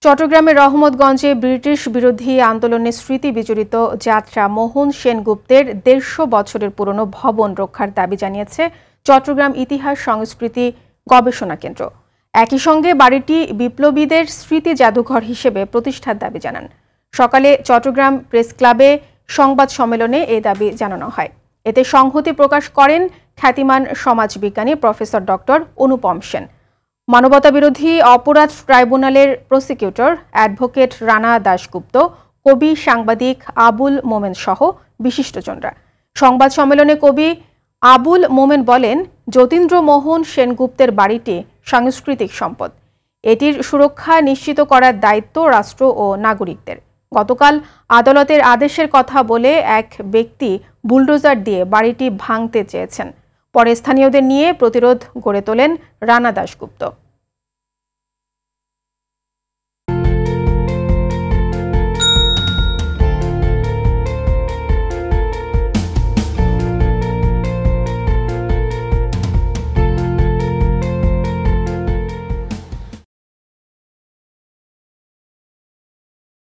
চট্টগ্রামের রহমতগঞ্জে ব্রিটিশ বিরোধী আন্দোলনে স্মৃতি বিজড়িত যাত্রা মোহন সেনগুপ্তের ১৫০ বছরের পুরনো ভবন রক্ষার দাবি জানিয়েছে চট্টগ্রাম ইতিহাস সংস্কৃতি গবেষণা কেন্দ্র। একই সঙ্গে বাড়িটি বিপ্লবীদের স্মৃতি জাদুঘর হিসেবে প্রতিষ্ঠার দাবি জানান। সকালে চট্টগ্রাম প্রেস ক্লাবে সংবাদ সম্মেলনে এই দাবি জানানো হয়। এতে সংহতি প্রকাশ করেন খ্যাতিমান সমাজবিজ্ঞানী প্রফেসর ডক্টর অনুপম সেন। মানবতাবিরোধী অপরাধ ট্রাইব্যুনালের প্রসিকিউটর অ্যাডভোকেট রানা দাশগুপ্ত, কবি সাংবাদিক আবুল মোমেন সহ বিশিষ্টজনরা। সংবাদ সম্মেলনে কবি আবুল মোমেন বলেন, যতীন্দ্রমোহন সেনগুপ্তের বাড়িটি সাংস্কৃতিক সম্পদ। এটির সুরক্ষা নিশ্চিত করার দায়িত্ব রাষ্ট্র ও নাগরিকদের। গতকাল আদালতের আদেশের কথা বলে এক ব্যক্তি বুলডোজার দিয়ে বাড়িটি ভাঙতে চেয়েছেন। পরে স্থানীয়দের নিয়ে প্রতিরোধ গড়ে তোলেন রানা দাশগুপ্ত।